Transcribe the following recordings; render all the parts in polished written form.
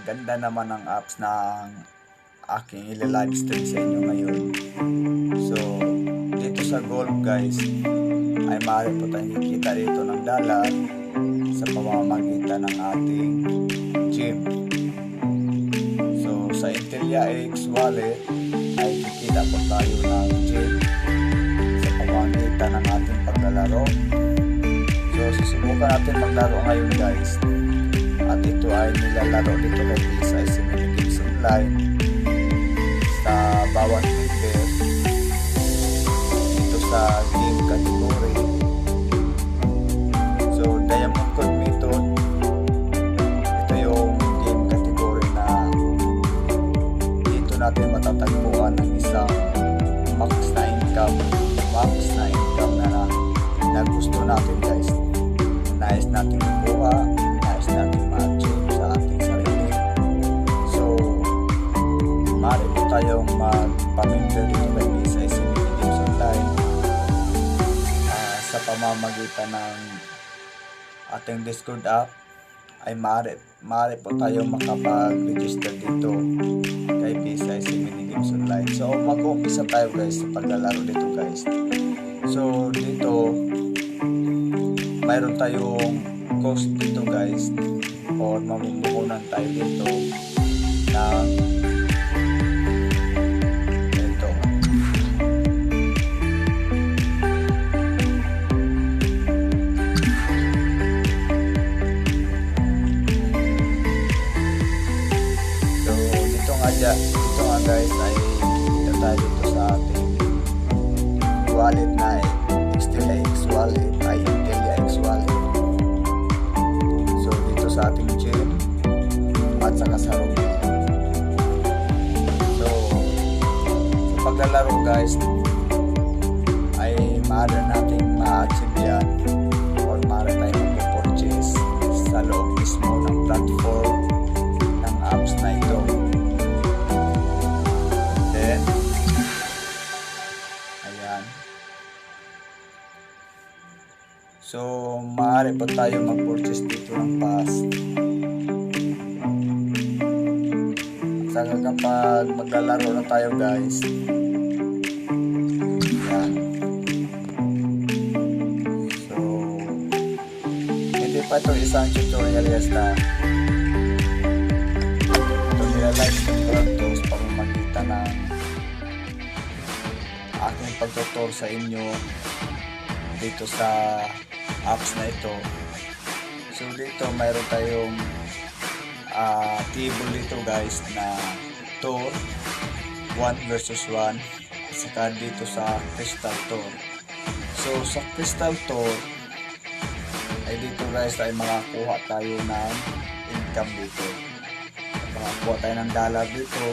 ganda naman ng apps na aking ila-live stream sa inyo ngayon. So dito sa golf guys ay maaari po tayong kikita dito ng dalat sa pamamagitan ng ating gym. So sa Intelia X wallet ay kikita po tayo ng gym sa pamamagitan ng ating paglalaro. So susubukan natin maglaro ngayon guys, at ito ay nilalaro dito kay PSIC Mini Games Online sa bawat member dito sa game category. So Diamond Code Method, ito yung game category na dito natin matatagpuan ng isang max na income na gusto natin guys, nais natin kukuha, nais natin ma-achieve sa ating sarili. So maaari po tayong magpamember dito kay PSIC Mini Games Online sa pamamagitan ng ating Discord app. Ay maaari po tayong makapag-register dito kay PSIC Mini Games Online. So mag-umpisa tayo guys sa paglalaro dito guys. So dito mayroon tayong cost dito guys, or mamumuhunan tayo dito ng ito. So dito nga guys ay kita tayo dito sa ating wallet na Intelia X wallet ay Intelia X wallet. So dito sa ating gym at saka sa lobby. So sa paglalaro guys ay maaari nating ma-achieve yan, or maaari tayong mag-purchase sa loob mismo ng platform ng apps na ito. Then ayan. So maaari pa tayo mag-purchase dito ng pass. At saka kapag maglalaro na tayo guys, yan. So hindi pa ito isang tutorial guys na ito nila-live stream ko lang ito sa pamamagitan ng aking pagtutur sa inyo dito sa apps na ito. So dito mayroon tayong table dito guys na tour 1 versus 1, saka dito sa crystal tour. So sa crystal tour ay dito guys ay makakuha tayo ng income dito, makakuha tayo ng dollar dito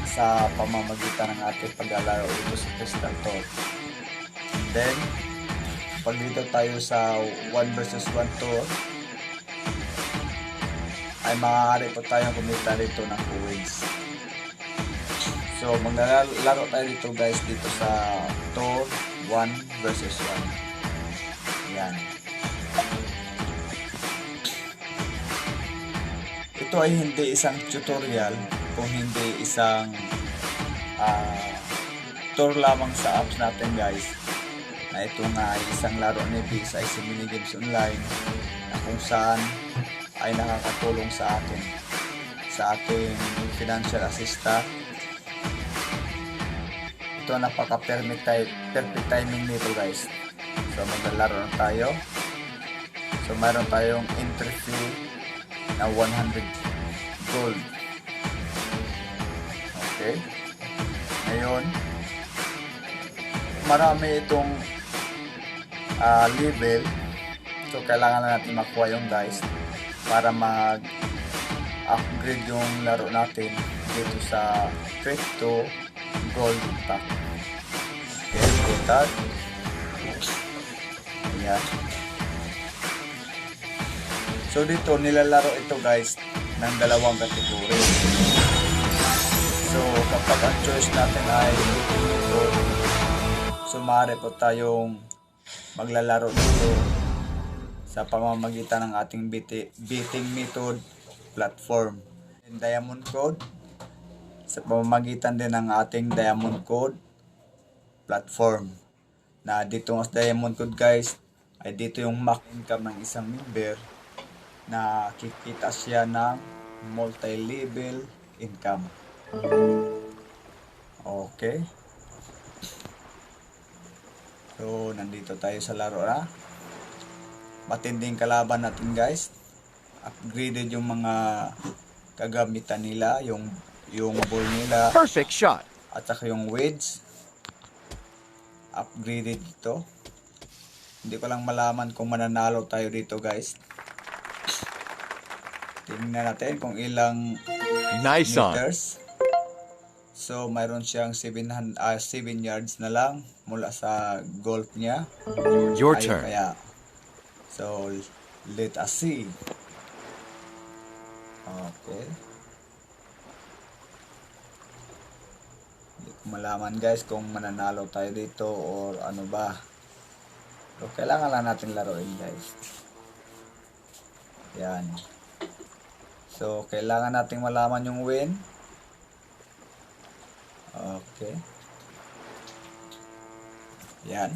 sa pamamagitan ng ating paglalaro dito sa crystal tour. And then pag dito tayo sa 1 versus 1 tour ay maaari po tayong kumita dito ng coins. So maglalaro tayo dito guys dito sa tour 1 versus 1. Yan. Ito ay hindi isang tutorial, kung hindi isang tour lamang sa apps natin guys, na ito nga ay isang laro ni PSIC Mini Games Online na kung saan ay nakakatulong sa atin, sa ating financial assistant. Ito napaka-perfect timing nito guys. So maglalaro na tayo. So mayroon tayong entry fee na 100 gold. Okay. Ngayon marami itong level. So kailangan na natin makuha yung guys para mag-upgrade yung laro natin dito sa crypto gold pack. Okay, go tag. Ayan. So dito nilalaro ito guys ng dalawang kategory. So kapag ang choice natin ay so maaari po tayong maglalaro dito sa pamamagitan ng ating bidding method platform. And diamond code sa pamamagitan din ng ating diamond code platform. Na dito ang diamond code guys ay dito yung max income ng isang member na kikita siya ng multi-level income. Okay. So, nandito tayo sa laro na. Matinding kalaban natin guys. Upgraded yung mga kagamitan nila, yung ball nila. Perfect shot. At saka yung wedge. Upgraded ito. Hindi ko lang malaman kung mananalo tayo dito guys. Tingnan natin kung ilang Nice on. meters. So, mayroon siyang 7 yards na lang mula sa golf niya. Your Ayun turn. kaya. So, let us see. Okay. Hindi ko malaman guys kung mananalo tayo dito or ano ba. So, kailangan lang natin laruin guys. Yan. So, kailangan nating malaman yung win. Okay. Yan.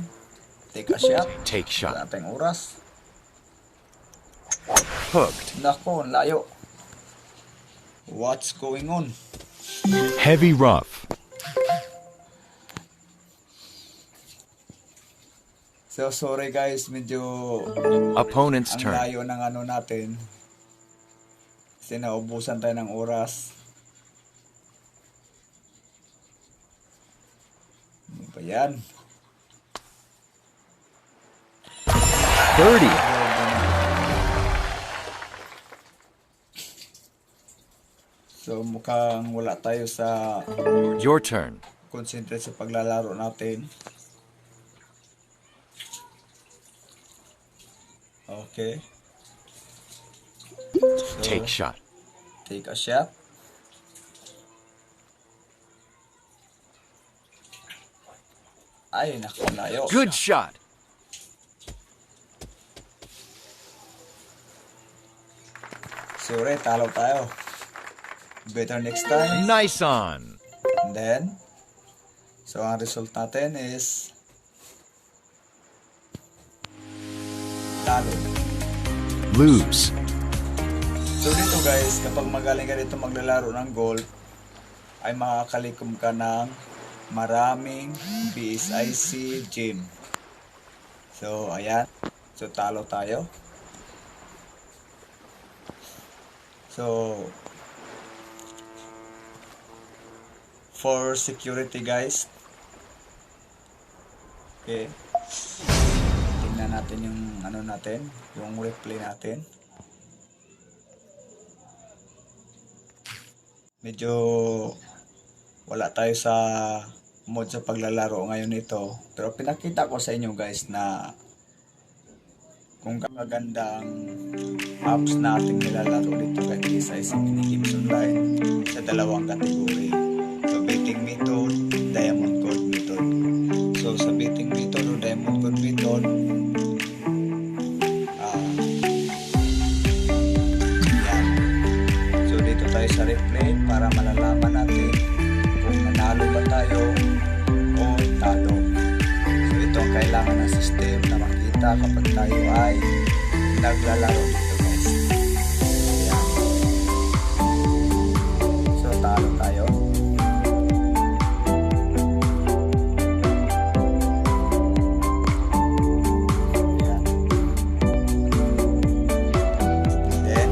Take a shot. Take shot. Wala tayong oras. Hooked. Nako, layo. What's going on? Heavy rough. So, sorry guys. Medyo Opponent's ang turn. layo ng ano natin. Kasi naubusan tayo ng oras. Ano ba yan? 30. So, mukhang wala tayo sa Your turn. concentrate sa paglalaro natin. Okay. So, Take shot. take a shot. Ay, naku, layo. Good shot. Sorry, talo tayo. Better next time. Nice on. And then, so ang result natin is talo. Lose. So dito guys, kapag magaling ka dito maglalaro ng golf, ay makakalikom ka ng maraming BSIC gym. So ayan, so talo tayo. So for security guys, okay, tingnan natin yung ano natin, yung replay natin. Medyo wala tayo sa mode sa paglalaro ngayon nito, pero pinakita ko sa inyo guys na kung kagandang apps na ating nilalaro dito guys sa isang mini-games online sa dalawang kategory. So betting method, diamond code method. So sa betting method o diamond code method, yan. So dito tayo sa replay para malalaman natin kung nanalo ba tayo o talo. So ito ang kailangan ng system na makita kapag tayo ay naglalaro dito guys. Yan. So talo tayo. Yan. Then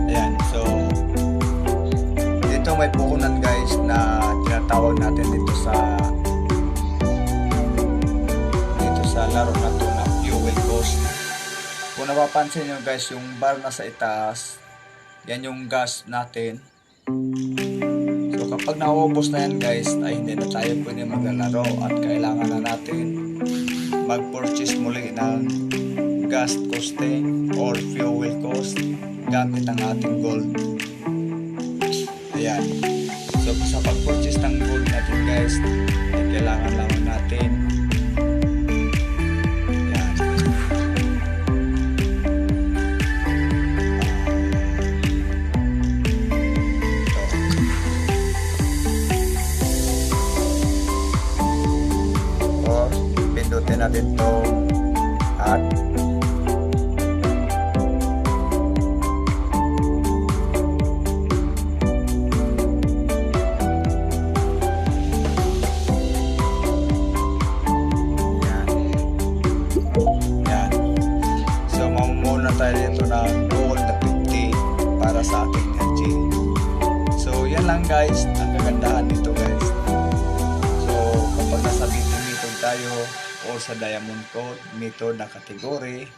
ayan, so dito may puhunan guys na tinatawag natin dito sa laro na to na fuel cost. Kung napapansin nyo guys, yung bar na sa itaas, yan yung gas natin. So kapag naubos na yan guys, ay hindi na tayo pwede maglalaro at kailangan na natin mag-purchase muli ng gas costing or fuel cost gamit ang ating gold. Ayan. So sa pag-purchase ng gold natin guys, ay kailangan lamang natin yan. O, pindutin natin to at yan. So, mamumuna tayo dito ng gold na 50 para sa ating LG. So, yan lang guys, ang kagandahan nito guys. So, kapag nasa BT method tayo o sa diamond code method na category,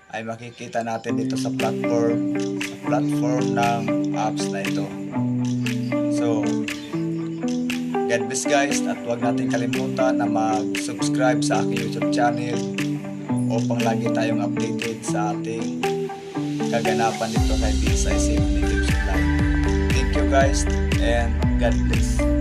ay makikita natin dito sa platform ng apps na ito. So, God bless guys, at huwag natin kalimutan na mag-subscribe sa aking YouTube channel upang lagi tayong updated sa ating kaganapan dito kay BSIC Native Supply. Thank you guys and God bless.